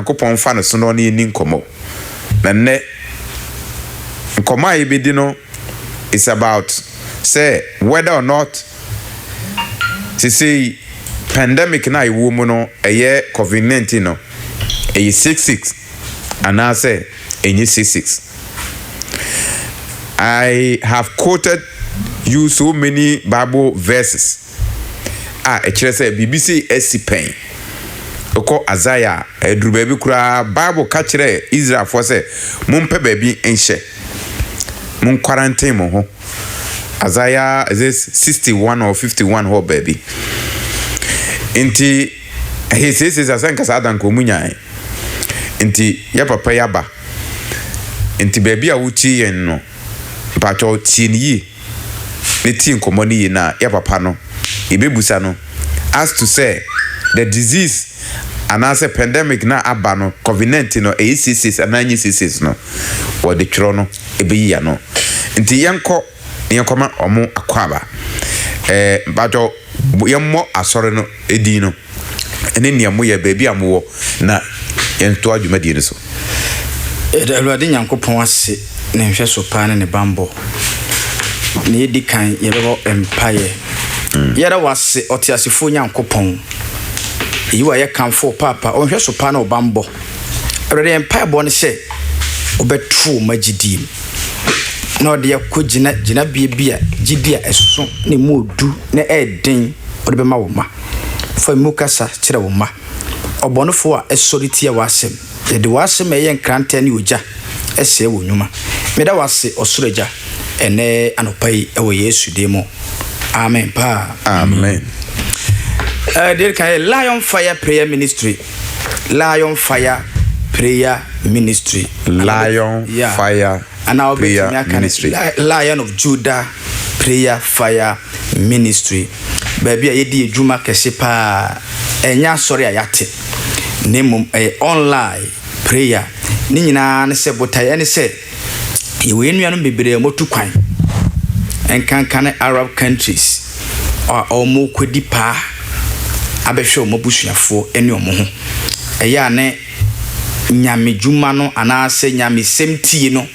Nyankopɔn fa no so no ne ni nkomo na ne nkomo a yebedi no is about say whether or not say pandemic na iwo mu no eye COVID-19 no eye 66 and I say eye 66. I have quoted you so many Bible verses. Actually say BBC esipen oko Isaiah edru baby kura Bible ka kire Israel for say mumpe baby enhye mun quarantine mo ho. Isaiah is this 61 or 51 ho baby. Inti he says asanka sadan ko munya. Inti ya papa ya ba. Inti baby a wuchi yen no. Pacho tienyi. Ne tin komoni na ya papa no. Ibebusa no. As to say the disease and as a pandemic na abano COVID-19 no ACCs and ACCs no or the chrono ebi ya no. Inti yanko yankoma omo akwaba bajo yammo asore no edi no ene niamo ya baby amowo na yento adwumadi ne so Awurade Nyankopɔn ase na nhwe so pa ne bambo ne edi kan yebebo empire yera wase otiasefo Nyankopɔn yiwa ye kanfo papa onhwe so pa na obambo Awurade empire bo ne hye obetu magidim na ode yakogina bia gidia eso ne modu na eden ode bema wo ma fa mu kasa kire wo ma obonofo a esoriti a wasem de wasem yen krante ne oja ese wo nwuma meda wase osoroja ene anopai e wo Yesu demo amen pa amen. There can Lion Fire Prayer Ministry. Lion Fire Prayer Ministry. Lion Fire and I'll be Ministry. Lion of Judah Prayer Fire Ministry. Baby, I did Juma Kesipa enya sorry ayate. Name online prayer. Nina se botai any say you win you be motu kwan. And can Arab countries or more kwedipa abehwe omobusuafo ene omo ho eya ne nyame djuma no anase nyame semtie no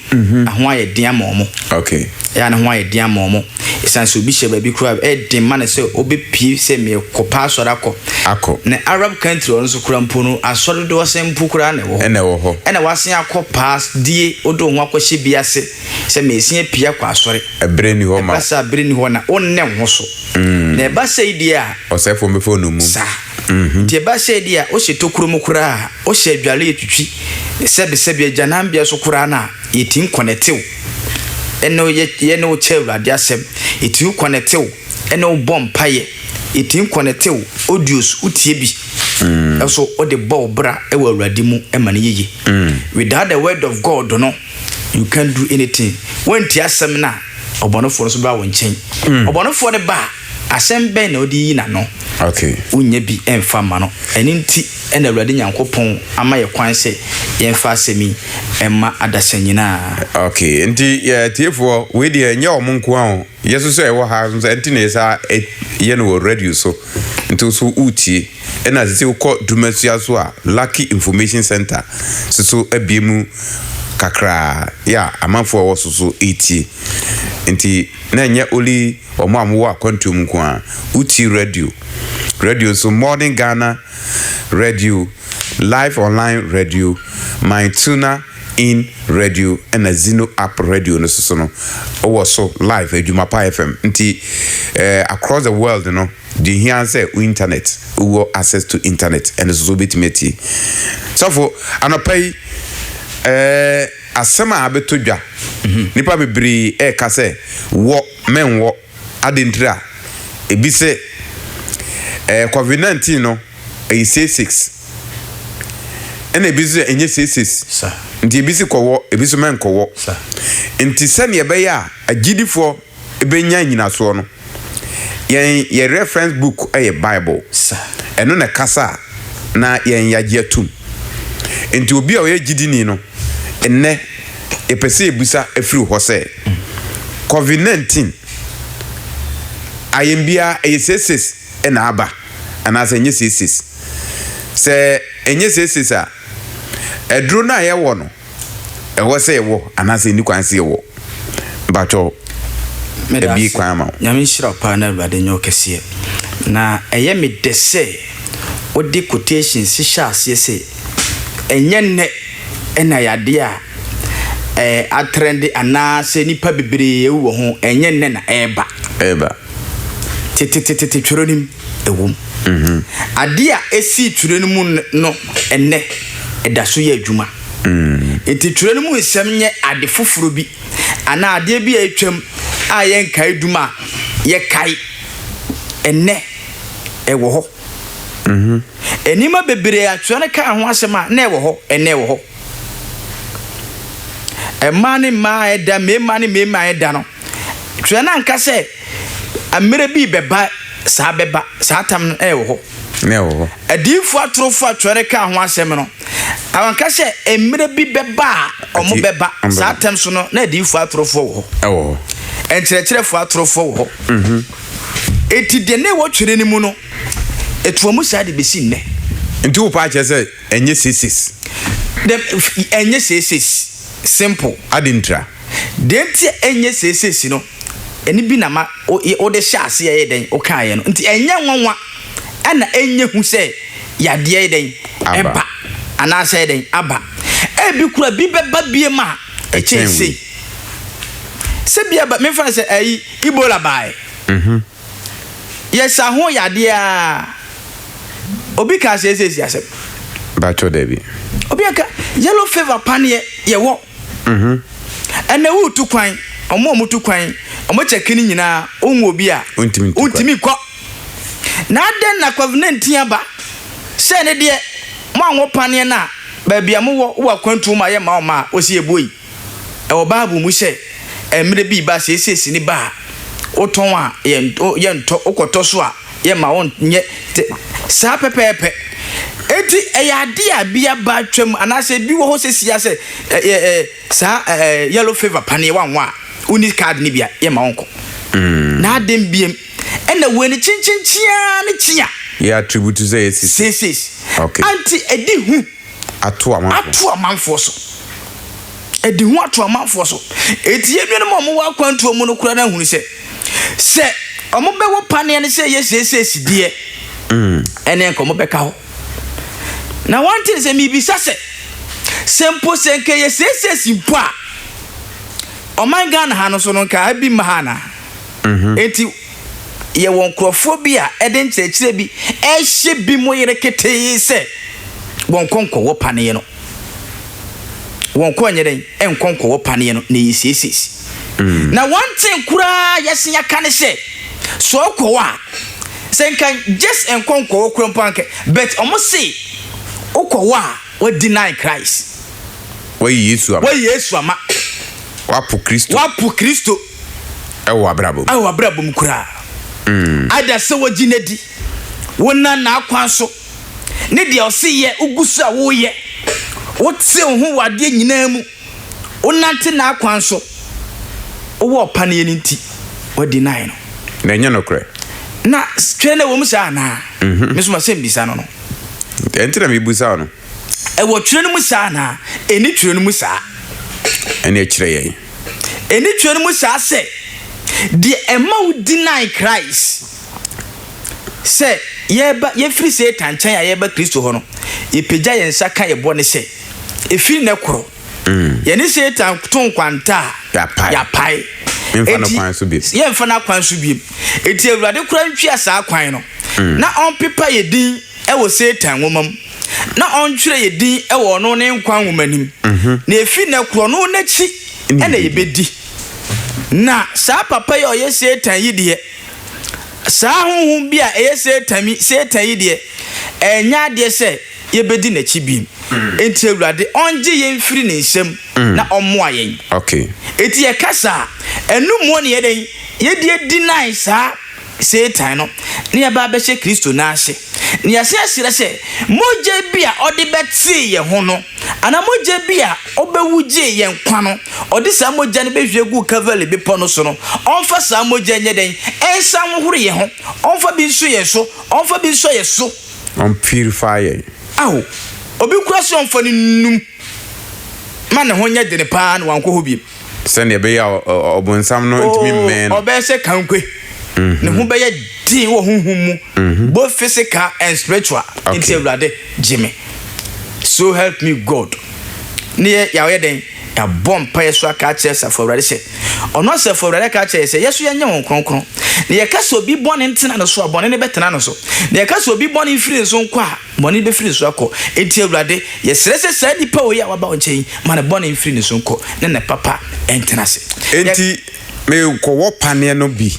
aho aye dia ma omo okay ya ne ho aye dia ma omo esanso bi hye ba bi kura e den ma ne se obepie se me kopa asore akọ ne Arab country on so kura mpo no asore do sempu kura ne wo ene wo ho ene wasen akopa die odo ho akohye biase se me esia pia kwa asore ebre ni ho ma basa bre ni ho na onne ho so na basa idia osefo me fo no mu tie basa idia o hye tokuro mu kura o hye adwale etwitwi sebe janambia so kura na yetin connectew eno ye no chewrade asem yetin connectew eno bompaye yetin connectew audios utie bi so o de bow bra e wa awrade mu e mane yeye without the word of God no you can't do anything when ti asem na obonofo so ba wonchen obonofo ne ba asem ben na odi yi na no okay unye bi emfa ma no eni nti ena awrade Nyankopɔn ama ye kwan se yemfa asemi emma adasanyina okay nti ya tiefo we de enye omonko a yeso so e wo ha so enti na esa ye no radio so nti so utie ena sisi uko dumasia so a Lucky Information Center so abiemu kakra ya amanfo wo so etie nti na nya oli omo amwo akwantum nko a uti radio so Morning Ghana radio, live online radio, my tuna in radio and a Zeno app radio no so so live Jumapa FM nti across the world no the here say internet we access to internet and so bit meti so for anopai asema abetodwa nipa bebre ka say wo menwo adintra ebi se COVID-19 no e 66 ene ebizu enye 66 sa nti ebisi kowo ebisu men kowo sa nti sane ebe ya agidifo ebenya nyina so no ye reference book e Bible sa eno na kasa na yen yagye atum nti obi a o yagidini no enne epese ebusa afiri ho se COVID-19 ayembia e 66 ena aba anase enye 66 se enye 66 a edro na ye wo no ewo se wo anase ni kwan se wo bacho ebi kwan ma nyame shira pa na Awurade nyo kese na eye me dese odi quotation si sha ase se enye ne ena yade a atrend anase nipa bebre ewu ho enye ne na eba tete twronim ewum ade a esi twronim no enne edaso ye adwuma enti twronim nsem nye ade foforo bi ana ade bi atwam a yen kai duma ye kai enne ewo ho enima bebre atwone ka ho asema na ewo ho enne ewo ho emani ma eda mema eda no twene anka se amere bi beba sa tam ewo ho ne wo adifu atrofo atwere ka ho asem no awanka se emere bi beba omo beba sa tam so no na adifu atrofo ho ewo enkyerɛkyerɛfo atrofo ho eti de ne wo twere ni mu no etuamu sa de besi nne nti wo pa che se enye sesis de enye sesis simple adintra denti enye sesis no eni bi na ma o de hya ase ye den o kan ye no nti enye nwanwa ana enye hu se yade ye den eba ana se den aba e bi kura bi beba bie ma e chense se bia ba me fa se ayi Ebola bai yes aho yade a obi ka se asem bacho debi obi aka yellow fever panie ye wo ene wo tu kwan omo tu kwan omo cheki ni nyina onwo obi a untimi kɔ na den na covenant aba se ne de mo anwo panie na ba bia mo wo akwantu ma ye ma o ma osi eboi e wo bible mu se emre bi ba se ni ba oton a ye nto okoto so a ye ma won nye sa pepepe eti eyade a bia ba twam anase bi wo ho sesia se sa yellow fever pane wanwa uni card ni bia ye ma wonko na dem biem ena weni chinchinchia ne chia ye attribute to say sesis okay anti edi hu ato amanfo so edi hu ato amanfo so eti ye nwe mo wa kwantu mu no kura na hunu se omo be wo pane ne se ye sesis die ene nko mo be ka ho na one thing say mi bi sase sempo senke ye sesis mpo a o my Ghana ha no so no ka abi mahana enti ye won crofobia eden kyerɛkyerɛ bi ehye bi mo yere ketee se won konko wo pane no won ko nyeren enkonko wo pane no na ye sesis na one thing kura yesi aka ne se so ko wa senka just enkonko wo krompanke but omo say ukowa we deny Christ we Yesu ama wapu Kristo ewo abrabom kura ada se wajinedi wona na akwanso ne de osiye ugusu a wo ye wote ho wade nyina mu onante na akwanso wo pane ni nti we deny no na nya no kure na twene wo musa na mesoma sembisa no entra mi busa no e wo twere no musa na eni twere no musa eni akire yen eni twere no musa se de ema wo deny Christ se ye free Satan chan ya ye ba Kristo ho no ye pegya ye nsa ka ye bone se e firi ne koro ye ni Satan ton kwanta ya pai ye mfa na kwan so biem eti Awurade kura ntwi asa kwan no na on pepa ye din e wo Satan womam na on twere ye din e wo no ne nkwan womanim na efi ne koro no na chi e na ye bedi na sa papa ye oye Satan yi de sa honhom bi a eye Satan yi de enya de se ye bedi na chi biem enti Awurade onje ye mfiri ne nsem na ommoa yen okay eti ye kasa enum woni ye den ye de deny sa Satan no ne ba be hye Kristo na ase ne yase asire se moje bia odi beti ye ho no ana moje bia obewuje ye nkwa no odi sa moje ne behwe gu Calvary be pono so no onfa sa moje nye den ensa horo ye ho onfa bi nso ye so on purify ye awo obi kura so onfa ni num man ho nya de ne pa na wanko ho bi send be ya obonsam no ntimi men obese kankwe ne ho be ya din wo honhum mu both physical and spiritual into Awurade Jimmy so help me God ne ya we den ya bom pa yeso aka chesa for Awurade se ono se for Awurade ka chesa yeso ya nya won kronkron ne ye ka so bi bone ntena no so bone ne betena no so ne ye ka so bi bone firi so nkwa bone be firi so akọ enti Awurade ye serese sa di pa o ya waba onchen ma ne bone firi ne so nkọ ne papa entena se enti me ko wo pane no bi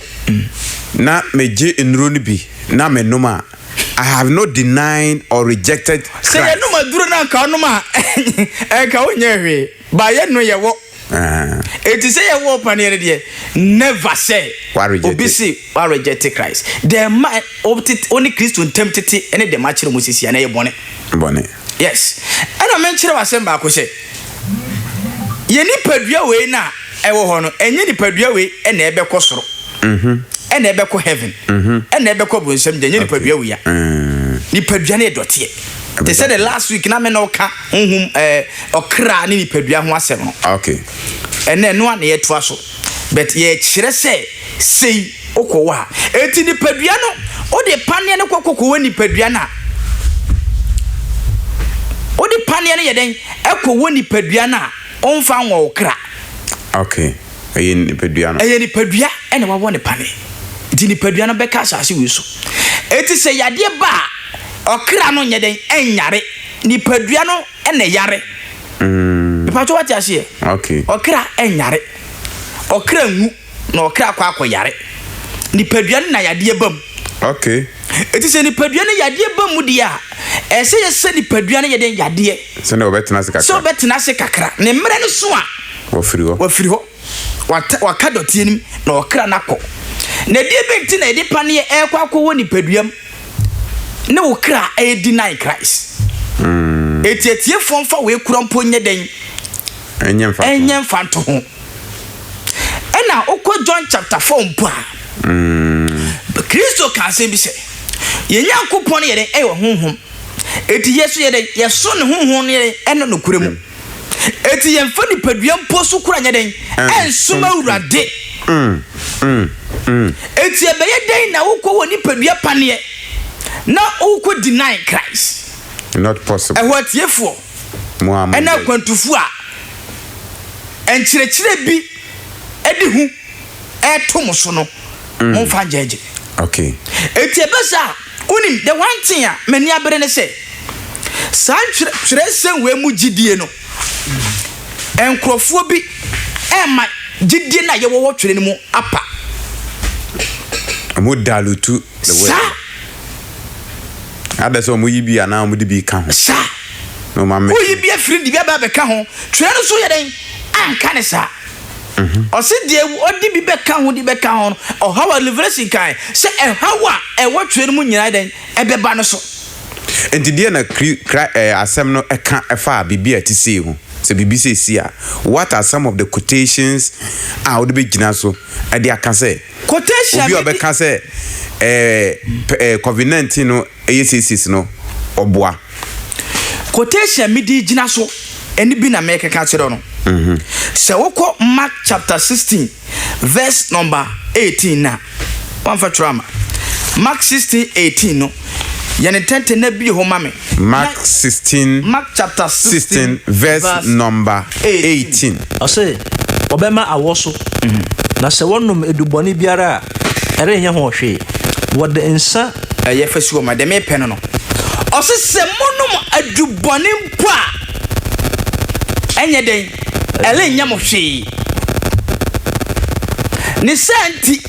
na meje enuro no bi na me noma I have not denied or rejected Christ. Say no maduro na ka no ma e ka onye hwe ba ye no ye wo it is say ye wo pane ne de never say obi say wa reject Christ the man only Christ tempted any the match no sisi na ye bone yes and I mention wasem ba ko say ye ni padua we na e wo ho no enye ni padua we e na ebe ko soro ene ebe ko heaven ene ebe ko bonsam de ni padua we ya ni padua na edote they said the last week na me no ka honhum okra ni padua ho asem no okay ene no na ye toa so but ye kire sei okowa enti ni padua no o de pane ne kokoko ni padua na o de pane ne ye den ekowo ni padua na onfa nwo okra okay eye ni padua no eye ni padua ene wa wone pane enti ni padua no be ka asase we so enti se yade ba okra no nye den enyare ni padua no ene yare pacho wati ase okay okra enyare okra ngu na okra kwa yare ni padua na yade bam okay enti se ni padua na yade bam mu dia ese ye se ni padua na yade yade se na obetena se kakra so betena se kakra ne mre no so a wafiri ho waka dotie nim na okra nakọ na die benti na edi pane e kwakọ wo ni paduam na okra e deny Christ etietie fonfa we kurampo nye den enye mfa to ho ena okọ John chapter 4 mpo a Kristo ka se bi se ye Nyankopon ye den e wo honhom eti Yesu ye den ye so ne honhom ne eno no kuremu eti ye mfa ni paduam po so kura nye den ensuma Awurade eti ebe ye den na ukọ wo ni padua pane na ukọ deny Christ not possible what yefo Muhammad ena kwantufu a enkyerechire bi edi hu etom so no monfa jeje okay eti ebesa unim the one thing a mani abere ne say san kyerɛ sen we mu gidie no enkrofo bi ema gidie na ye wo twere ne mu apa amu dalutu the way adeso mu yibi ana mu di bi ka ho sa no ma me o yibi afiri di ba be ka ho twere no so ye den anka ne sa o se die o di bi be ka ho di be ka ho o hawa liberation kai se e hawa e wo twere mu nyina den e be ba no so enti die na asem no e ka e fa bibia ti sei ho se bibi sei sia what are some of the quotations would be gina so e dia ka say quotation obi obe ka say COVID-19 no ACCs no oboa quotation mi di gina so eni bi na make ka kire no se woko Mark chapter 16 verse number 18 na one for trauma Mark 16:18 no yene tente na bi ho mame Mark chapter 16 verse number 18 ose obema awoso na se wonum eduboni biara ere nya ho hwe wode ensa ye fasi wo ma de me pen no ose se monum aduboni mpo a enye den ele nya mo hwe ni santi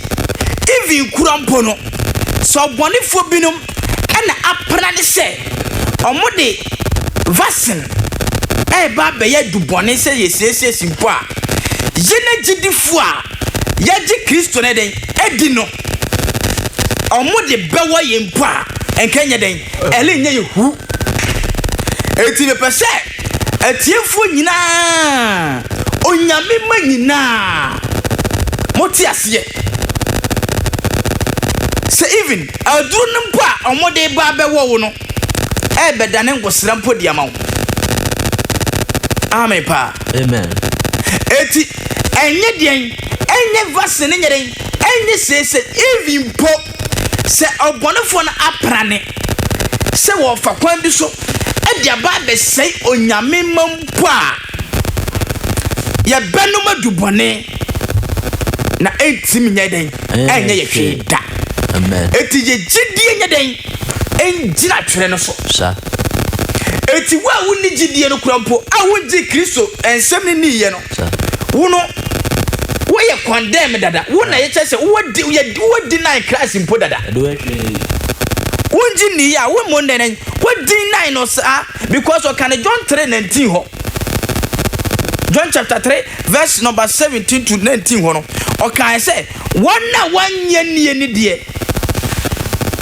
even kurampo no so bonifo binum ena apra ne se omode vaccine ba be ya duboni se yesese simpo a yena gidifo a yaji Kristo ne den edi no omode bewo ye mpo a enkenye den ele nya yehu eti be pese atiefo nyina onyame ma nyina moti ase se even aduru ne mpo a omode ba bewo wo no be dane ngosra mpo dia ma wo Amen pa. Amen. Eti enye den enye verse ne nyeren enye sese even po se obonefo na aprane se wo fa kwan bi so e dia ba be sei onyame mampo a ye benum adubone na entimi nye den enye ye hwe da. Amen. Eti ye gidie nye den enjira twere no so. Sa. Eti wa woni gidie no kurampo a wonji Kristo ensem ni ye no. Sa. Wono wo ye condemn dada. Wo na ye chese wo deny Christ impo dada. Wonji ni ya wo mo nenen wo deny no sa because of can John 3:19 ho. John chapter 3 verse number 17 to 19 ho no. O kan say wona wanye ni de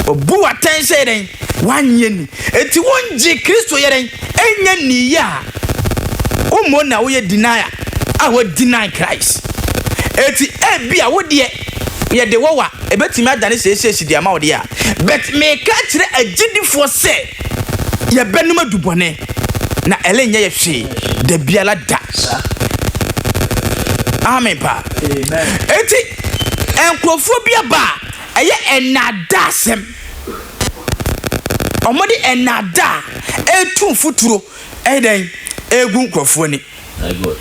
obu atense den wanye ni eti wonji Kristo ye den enya ni ya o mo na wo ye deny a wo deny Christ eti bia wo de ye de wo wa ebetimi adane sese di ama wo de a but me ka kire agidifo se ye benum adubone na elenye ye hwe de biala da. Amen pa. Amen. Eti enkrofo bia ba eye enada asem omodi enada etu futuro eden egu nkrofo ni. My God.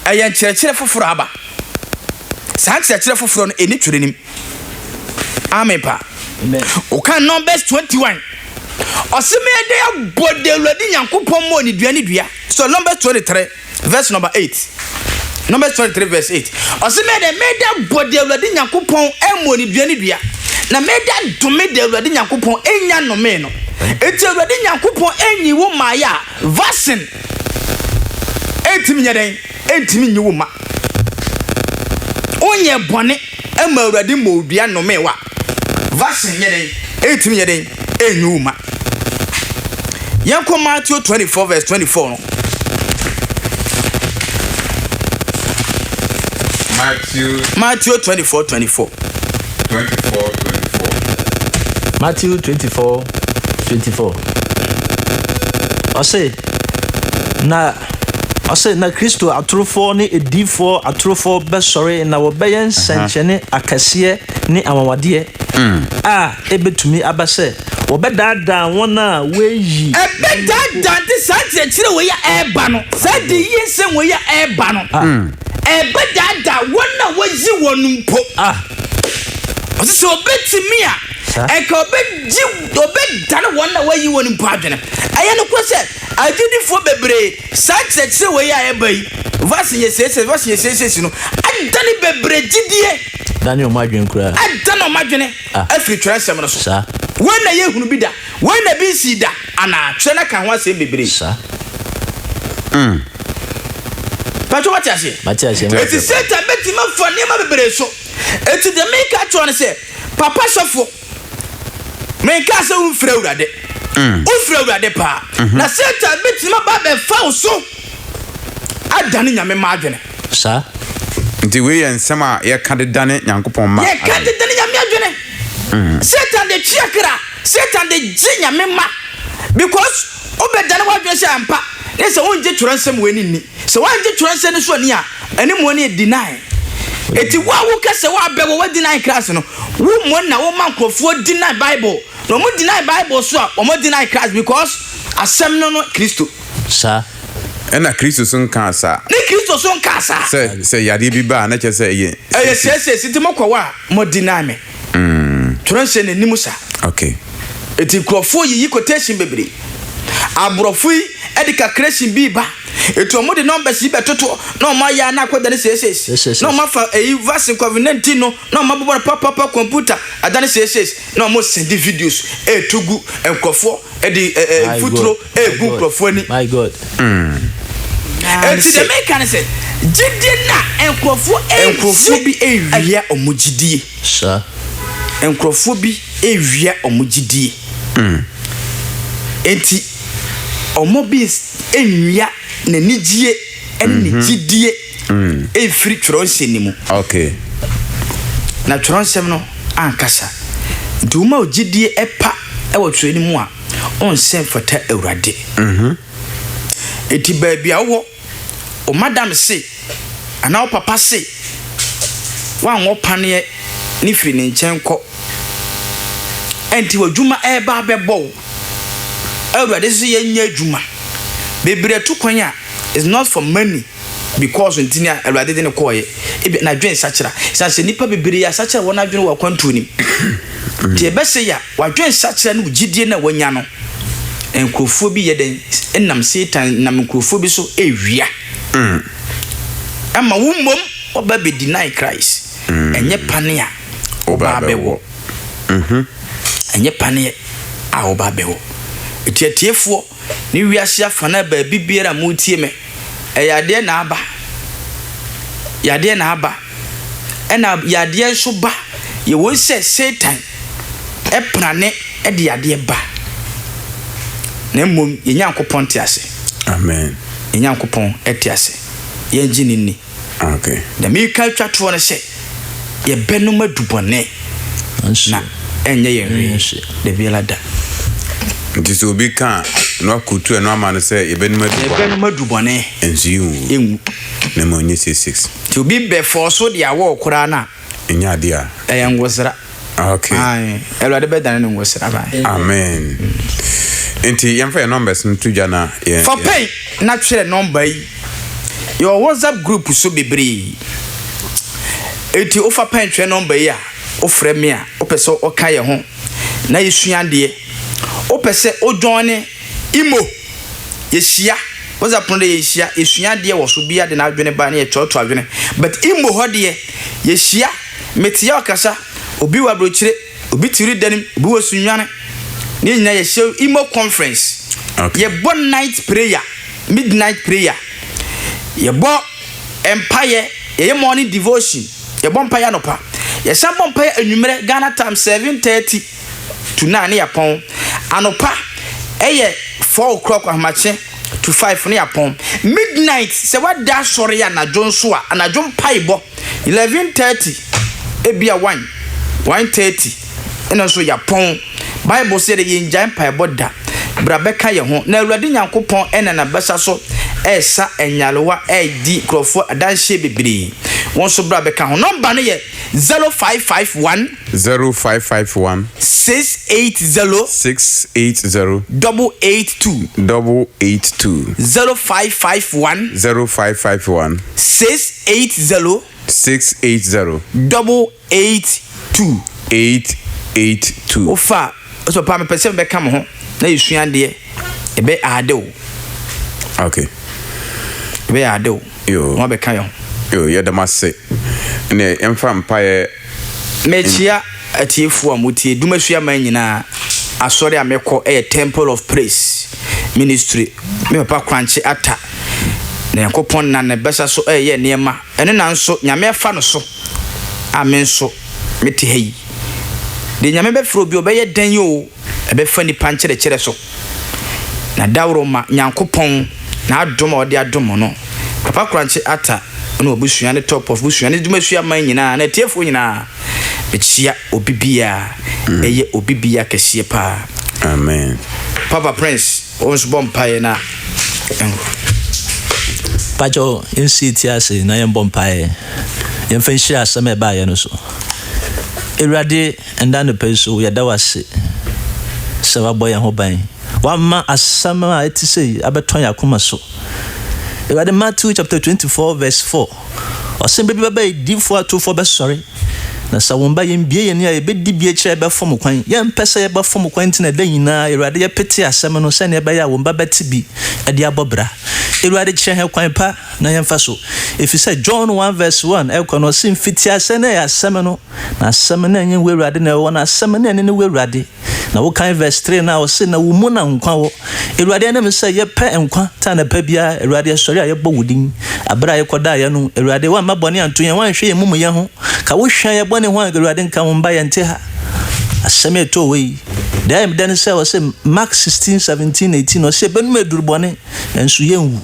Eye nkyerɛkyerɛ foforo aba saa nkyerɛkyerɛ foforo no eni twere nim. Amen pa. Amen. Oka Numbers 21 osimeye de abode Awurade Nyankopɔn mo ni dua ni dua. So Numbers 23 verse number 8. Numbers 23 verse 8. Osimeye de meda bode Awurade Nyankopɔn emo ni dua ni dua. Na meda dome de Awurade Nyankopɔn enya no me no. Eti Awurade Nyankopɔn enyi wo ma ya vaccine. Entimi nyeden entimi nyi wo ma. Onye bone ema Awurade mo dua no me wa. Vaccine nyeden entimi nyeden enyi wo ma. Yanko Matthew 24 verse 24 no. Matthew 24. Matthew 24. Ose na Kristo atorofo ne edifo atorofo besore na wobeyen senchene akase ne amawade ebetumi abase wobedada wona weyi ebedada de sanche kire we ya eba no sadi yese we ya eba no ebedada wona wazi wonumpo so obetimi a eka obedane wona wayi wonumpo adwene aye no kwese agidifo bebre sanche kire we ya eba yi vase yesese no adane bebre gidie Daniel Madwen kura adane omadwene afri twasem no so when na yehunu bi da when na bi si da ana twe na kan ho asem bebre sa Pacho watiase eti Satan beti ma fo ne ma bebre so eti de make a tone say papa sofo me ka se un frɛ Awurade pa na Satan beti ma ba be fa so adane nyame ma adwene sa nti we yen sema ye ka de dane Nyankopɔn ma ye ka de dane nyame adwene Satan de chiakra Satan de nyame ma because obedane wadwene se ampa ne se wonje twuransem weni ni se wanje twuransem so ni a ene mo ne deny eti wa wo kase wa bebo wa deny Christ no wo mo na wo mankofo deny Bible no mo deny Bible so a mo deny Christ because asem no Kristo sa ena Kristo sun kansa ne Kristo sun kansa se yade bi ba na che se ye se sitimokwa wa mo deny me twuransem ne nimu sa okay eti krofo yi quotation bebre abrofui edika creation bi ba etu omo de numbers yi betoto na omo ya na akwada ne sese na omo fa vaccine COVID-19 no na omo bobo papa computer adane sese na omo send videos etugu enkrofo edi futuro egu krofo ni my God eti de make can say gidie na enkrofo bi ewia omo gidie sa enkrofo bi ewia omo gidie enti omo bi enwia na nijie ene gidie efiri twronse ni mu okay na twronsem no ankasa duma ogidie epa ewo twreni mu a onsem fata Awurade eti baabia wo o madam se ana o papa se wan wo pane ni firi ne nchen kɔ enti wadwuma eba bɛbɔ awurade se yenya adwuma bebre tu kwan a is not for money because ntinia awurade de ne kɔye na dwen sachira sanse nipa bebre ya sachira wona dwen wa kwantu ni tie bɛse ya wadwen sachira no gidie na wanya no enkrofo bi yeden enam satan nam enkrofo bi so ewia ama wummom oba be deny Christ enye pane a oba bewo enye pane a oba bewo etietiefo ni wiase afana ba bibiera mutie me eyade na aba yade na aba ena yade so ba ye won se satan eprane e de yade ba na mom ye nyankopon te ase amen ye nyankopon ete ase ye ngini ni okay da mi ka twato no se ye benum adubone na enye ye hwe de biela da nti obi kan no akutu no ama no se ye benum adubone enziu na mo nye 66 ti obi be forso de awo kura na enya de a ngosra okay ai elwade be dan no ngosra ba amen enti yemfa your numbers ntu jana ye for pay na twere number yi your WhatsApp group so bebre eti ofa pay twere number yi a ofre me a opese oka ye ho na yesuande opese ojoine imo yeshia WhatsApp no yeshia esuande wo so bia de na adwene ba na ye toto adwene but imo ho de yeshia metia okasa obi wa brochire obi tiri danim obi wo sunwane ni nyina ye show imo conference okay. Ye bo night prayer midnight prayer ye bo empire ye morning devotion ye bo empire no pa ye sa bo empire anwumere Ghana time 7:30 to 9 yapon anopa eye 4 o'clock ahmache to 5 ne yapon midnight se wada sori ya na jonso a na jon paibo 11:30 ebia 1:30 ena so yapon Bible said ye njan paibo da brabeka ye ho na awurade nyankopon ena na besa so esa enyalewa di krofo adanhye bebre won so brabeka ho number ne ye 0551 680 882 0551 680 882 ofa so pa me pese be kam ho na yesuande ebe ade o okay ebe ade o yo mo be kan yo ye da masse ne emfa mpae mechia atiefu amutie dumasua man nyina asori amekọ Temple of Praise Ministry me papa kwanche ata na yakopon na ne besa so ye niema ene na nso nyame afa no so amen so meti hei de nyame be fro bi obeye dan yo ebe fa ni panchere kire so na dawro ma nyankopon na adom ode adom no papa kwanche ata na obusua ne top of busua ne dumasua man nyina na tiefo nyina echia obibia eye obibia kese pa amen Papa Prince ons bompae na Pajo insiti ase na yem bompae yem fenshi aseme ba ye no so Erade enda no peso ye da wase se wa boy ho ban wa ma asama a etise abeton yakoma so Erade Matthew chapter 24 verse 4 osembe bi ba difo atofo be sorry na sawomba yembie ye ne a ebedi bie kire be fom kwan ye mpese ye be fom kwan tina da nyina Erade ye pete asem no se ne be ya womba beti bi e de abobra Erade kire he kwan pa na ye mfa so efise John 1 verse 1 e kwa no sim fiti asem na asem no na asem na nye we Erade na wona asem na ne we Erade na wo kan verse 3 na wo se na wo mu na nkwa wo Erade na me se ye pe nkwa ta na pa bia Erade sori a ye bo wudin abra ye koda ye no Erade wa mabone anto ye wan hwe ye mumu ye ho ka wo hwan ye bone ho Erade nka wo mba ye nte ha aseme to we dem den se wo se Mark 16 17 18 o se benum edurbone enso ye nwu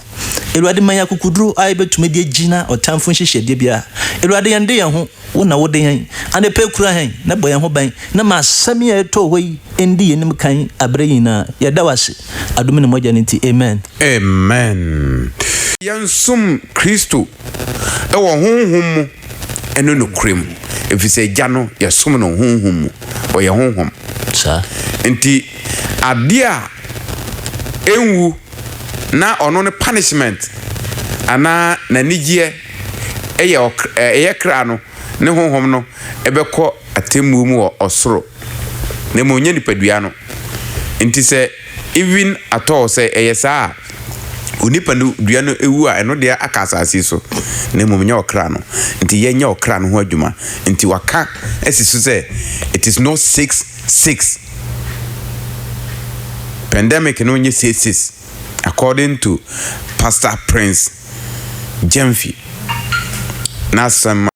Erade manya kukudru ai betumi de gina otamfo hyehyede bia Erade yende ye ho wo na wo de hen ane pe kura hen na boye ho ban na ma aseme ye to we endi yenim kan abrayina ye dawase adome ne mogya nti amen yɛnsom Kristo ɛwɔ honhom mu ɛno no krem efisɛ gya no yɛsom no honhom mu ɔyɛ honhom sa nti ade a enwu na ɔno ne punishment ana na nigye ɛyɛ kra no ne honhom no ɛbɛkɔ atemmu mu wɔ ɔsoro na mo nya nipadua no nti sɛ even at all sɛ ɛyɛ saa onipa no dua no ewu a ɛno de aka asase so na mo nya ɔkra no nti yɛnya ɔkra no ho adwuma nti waka asiso sɛ it is not 6 pandemic no nye 6 according to Pastor Prince Jemfi na some